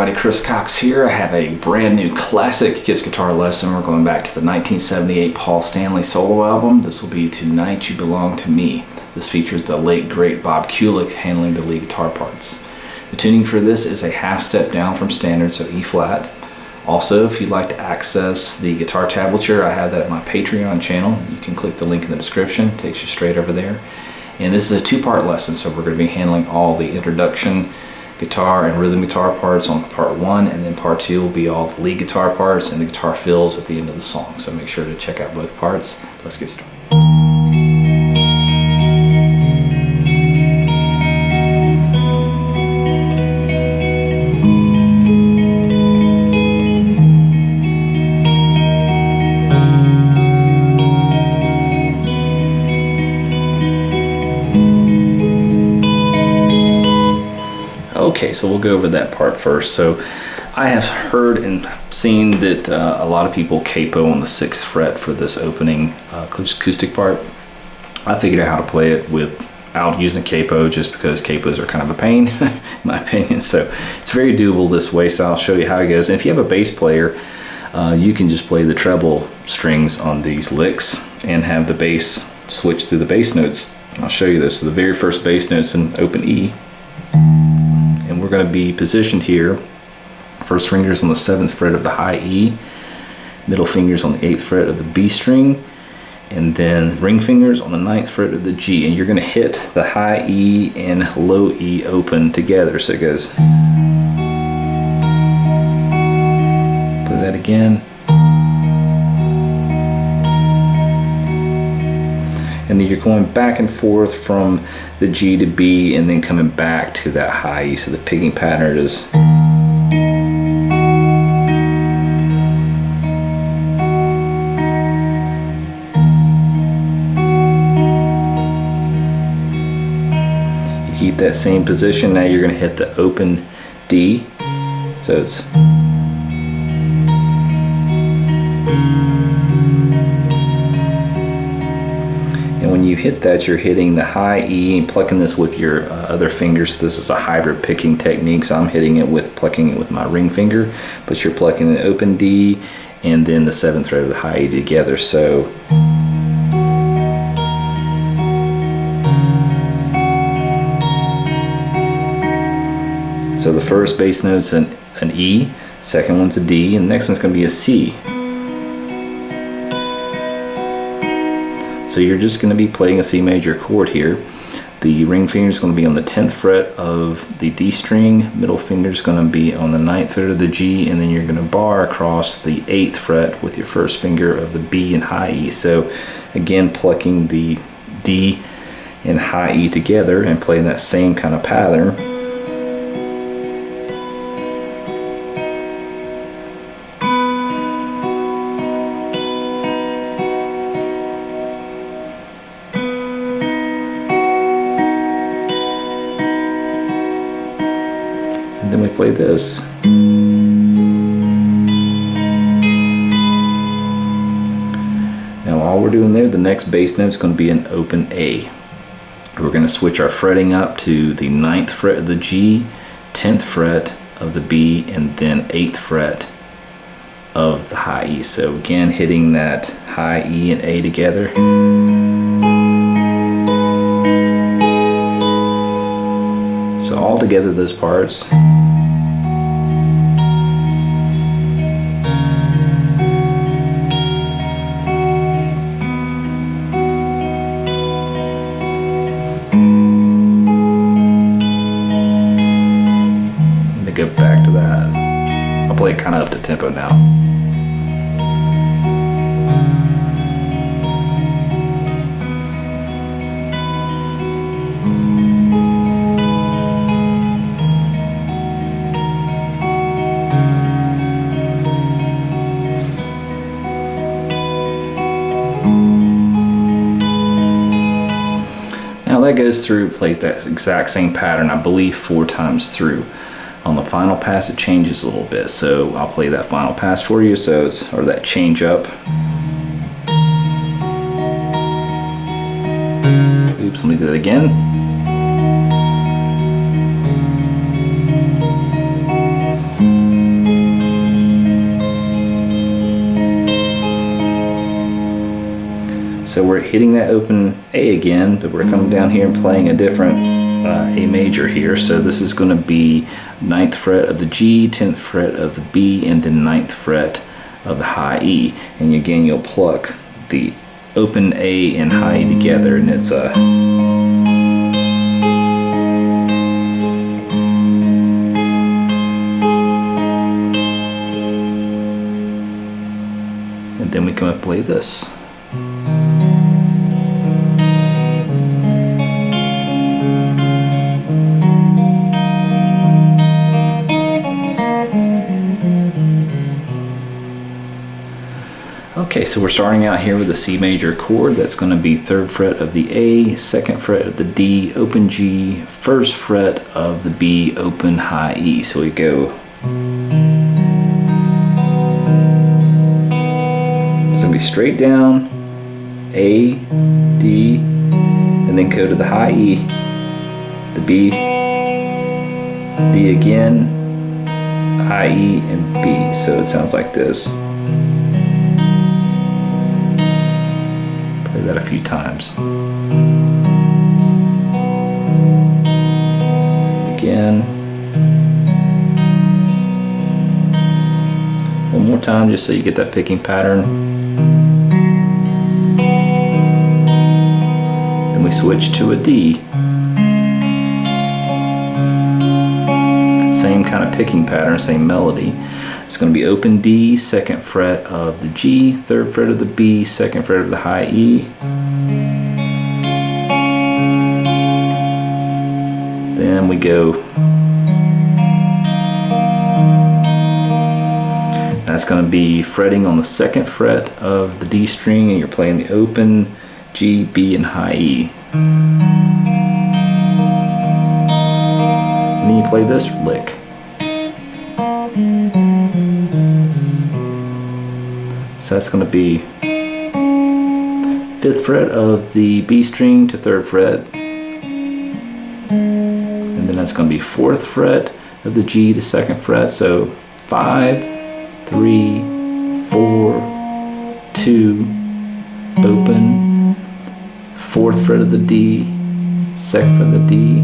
everybody, Chris Cox here. I have a brand new classic Kiss guitar lesson. We're going back to the 1978 Paul Stanley solo album. This will be Tonight You Belong to Me. This features the late great Bob Kulick handling the lead guitar parts. The tuning for this is a half step down from standard, so E flat. Also, if you'd like to access the guitar tablature, I have that at my Patreon channel. You can click the link in the description, it takes you straight over there. And this is a two-part lesson, so we're going to be handling all the introduction guitar and rhythm guitar parts on part one, and then part two will be all the lead guitar parts and the guitar fills at the end of the song. So make sure to check out both parts. Let's get started. Okay, so we'll go over that part first. So I have heard and seen that a lot of people capo on the 6th fret for this opening acoustic part. I figured out how to play it without using a capo, just because capos are kind of a pain, in my opinion. So it's very doable this way, so I'll show you how it goes. And if you have a bass player, you can just play the treble strings on these licks and have the bass switch through the bass notes. I'll show you this. So the very first bass note's in open E. And we're going to be positioned here. First finger's on the 7th fret of the high E, middle finger's on the 8th fret of the B string, and then ring fingers on the 9th fret of the G. And you're going to hit the high E and low E open together. So it goes. Play that again. And then you're going back and forth from the G to B and then coming back to that high E. So the picking pattern is. You keep that same position. Now you're going to hit the open D. So it's. When you hit that, you're hitting the high E and plucking this with your other fingers. This is a hybrid picking technique, so I'm hitting it with plucking it with my ring finger, but you're plucking the open D and then the 7th fret of the high E together. So the first bass note's an E, second one's a D, and the next one's going to be a C. So you're just going to be playing a C major chord here. The ring finger is going to be on the 10th fret of the D string, middle finger is going to be on the 9th fret of the G, and then you're going to bar across the 8th fret with your first finger of the B and high E. So again, plucking the D and high E together and playing that same kind of pattern. Then we play this. Now all we're doing there, the next bass note is going to be an open A. We're going to switch our fretting up to the 9th fret of the G, 10th fret of the B, and then 8th fret of the high E. So again, hitting that high E and A together. So all together, those parts. And to go back to that, I'll play it kind of up to tempo now. That goes through, plays that exact same pattern, I believe 4 times through. On the final pass it changes a little bit, so I'll play that final pass for you, so it's, or that change up. Oops, let me do that again. So we're hitting that open A again, but we're coming down here and playing a different A major here. So this is going to be 9th fret of the G, 10th fret of the B, and then 9th fret of the high E. And again, you'll pluck the open A and high E together, and it's a and then we come up and play this. Okay, so we're starting out here with a C major chord. That's going to be 3rd fret of the A, 2nd fret of the D, open G, 1st fret of the B, open high E. So we go. So we straight down, A, D, and then go to the high E, the B, D again, high E, and B. So it sounds like this. Play that a few times. Again. One more time just so you get that picking pattern. Then we switch to a D. Same kind of picking pattern, same melody. It's going to be open D, 2nd fret of the G, 3rd fret of the B, 2nd fret of the high E. Then we go. That's going to be fretting on the 2nd fret of the D string, and you're playing the open G, B, and high E. And then you play this lick. So that's going to be 5th fret of the B string to 3rd fret. And then that's going to be 4th fret of the G to 2nd fret. So 5, 3, 4, 2, open, 4th fret of the D, 2nd fret of the D,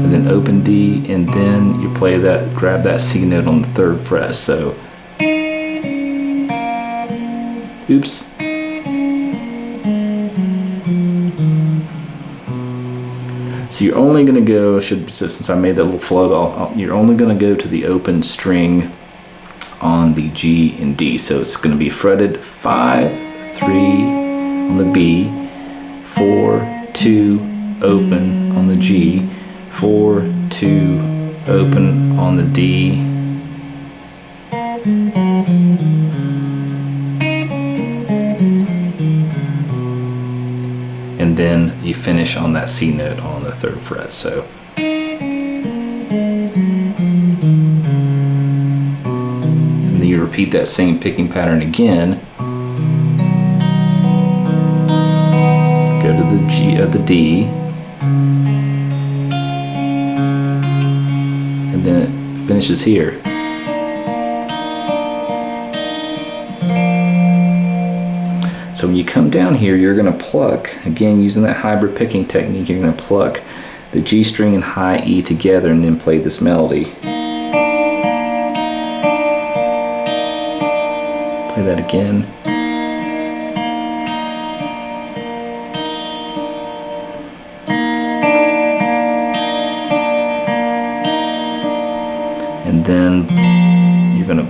and then open D, and then you play that, grab that C note on the 3rd fret. So, oops. So you're only going to go, since I made that little flow, you're only going to go to the open string on the G and D. So it's going to be fretted 5, 3 on the B, 4, 2, open on the G, 4, 2, open on the D, and then you finish on that C note on the 3rd fret. So and then you repeat that same picking pattern again. Go to the G of the D, and then it finishes here. So when you come down here, you're going to pluck, again using that hybrid picking technique, you're going to pluck the G string and high E together and then play this melody. Play that again. And then you're going to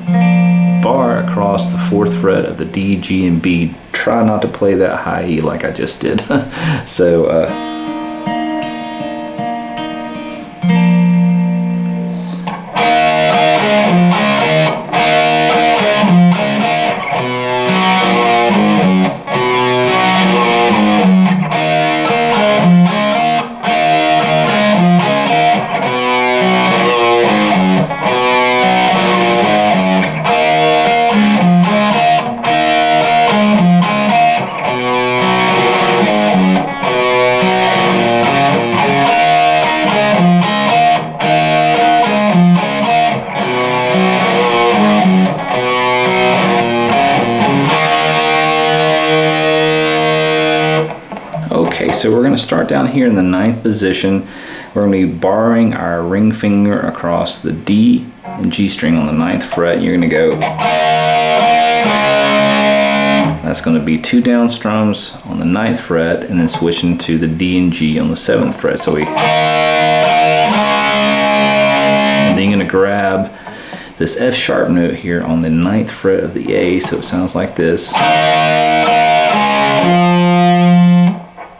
bar across the 4th fret of the D, G, and B. Try not to play that high E like I just did. So so we're going to start down here in the 9th position. We're going to be borrowing our ring finger across the D and G string on the 9th fret. You're going to go, that's going to be 2 down strums on the 9th fret, and then switching to the D and G on the 7th fret. So and then you're going to grab this F sharp note here on the 9th fret of the A, so it sounds like this.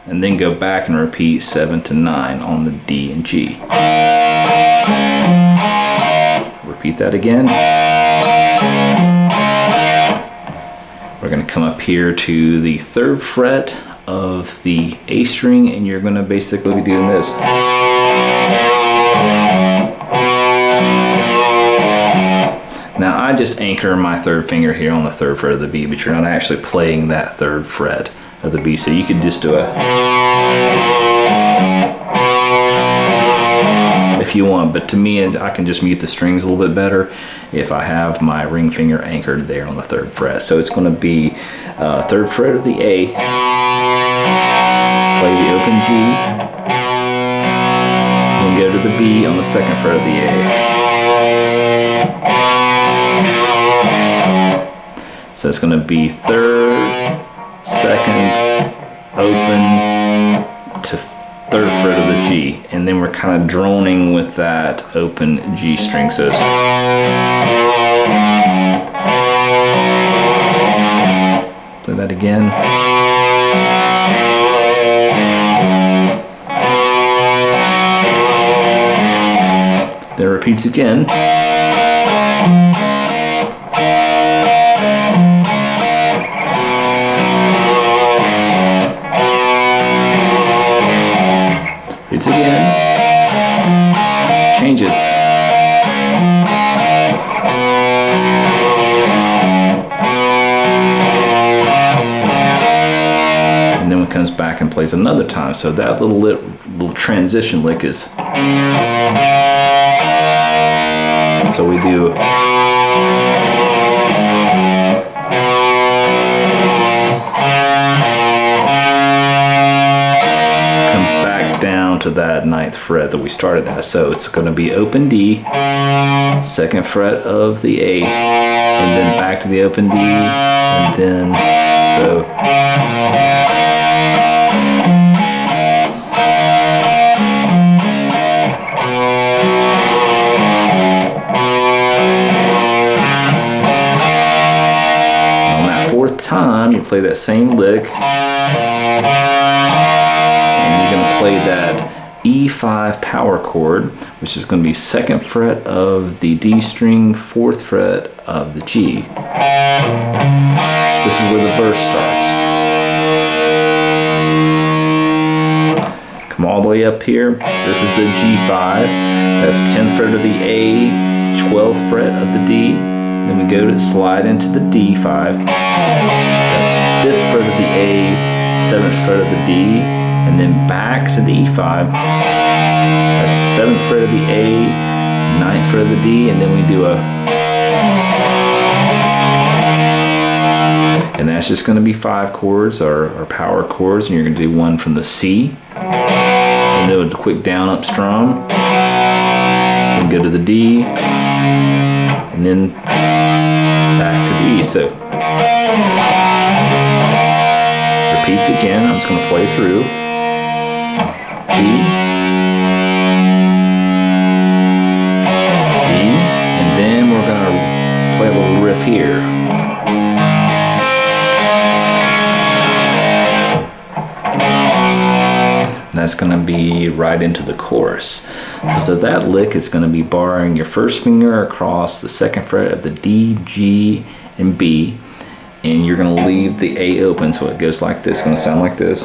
And then go back and repeat 7 to 9 on the D and G. Repeat that again. We're going to come up here to the 3rd fret of the A string, and you're going to basically be doing this. Now I just anchor my 3rd finger here on the 3rd fret of the B, but you're not actually playing that 3rd fret of the B, so you could just do a if you want, but to me I can just mute the strings a little bit better if I have my ring finger anchored there on the 3rd fret. So it's going to be 3rd fret of the A, play the open G, then go to the B on the 2nd fret of the A. So it's going to be 3rd, 2nd, open to 3rd fret of the G, and then we're kind of droning with that open G string. So play that again. Then it repeats again. Repeats again. Changes. And then it comes back and plays another time. So that little transition lick is. So we do. To that 9th fret that we started at. So it's going to be open D, 2nd fret of the A, and then back to the open D, and then so on that 4th time you play that same lick. Play that E5 power chord, which is going to be 2nd fret of the D string, 4th fret of the G. This is where the verse starts. Come all the way up here. This is a G5. That's 10th fret of the A, 12th fret of the D. Then we go to slide into the D5. That's 5th fret of the A, 7th fret of the D. And then back to the E5. That's 7th fret of the A, 9th fret of the D, and then we do a. And that's just going to be 5 chords or power chords, and you're going to do one from the C, and do a quick down up strum, then go to the D, and then back to the E. So repeats again. I'm just going to play through. G, D, and then we're going to play a little riff here. And that's going to be right into the chorus. So that lick is going to be borrowing your 1st finger across the 2nd fret of the D, G, and B, and you're going to leave the A open, so it goes like this. It's going to sound like this.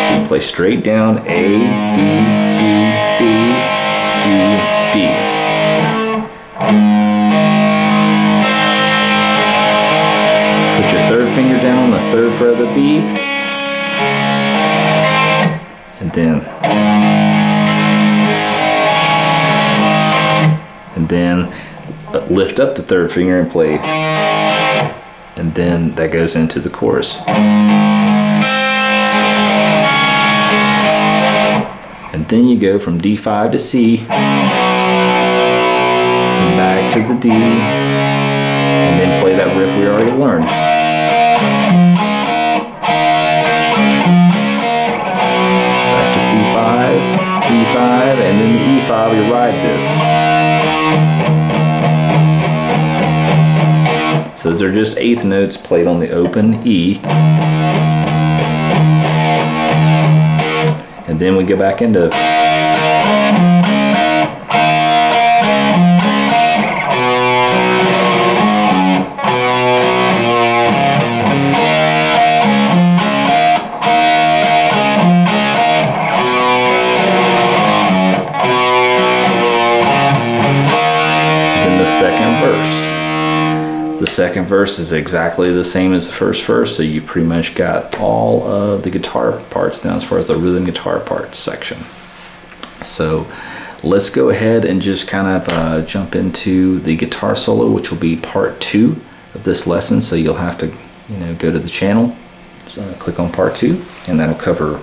So you play straight down A, D, G, B, G, D. Put your 3rd finger down on the 3rd fret of the B, and then lift up the 3rd finger and play and then that goes into the chorus. And then you go from D5 to C, then back to the D, and then play that riff we already learned. Back to C5, D5, and then the E5, you ride this. So those are just eighth notes played on the open E. And then we go back into the second verse. The second verse is exactly the same as the first verse, so you pretty much got all of the guitar parts down as far as the rhythm guitar parts section. So let's go ahead and just kind of jump into the guitar solo, which will be part 2 of this lesson. So you'll have to, go to the channel, so click on part 2, and that'll cover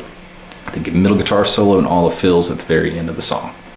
the middle guitar solo and all the fills at the very end of the song.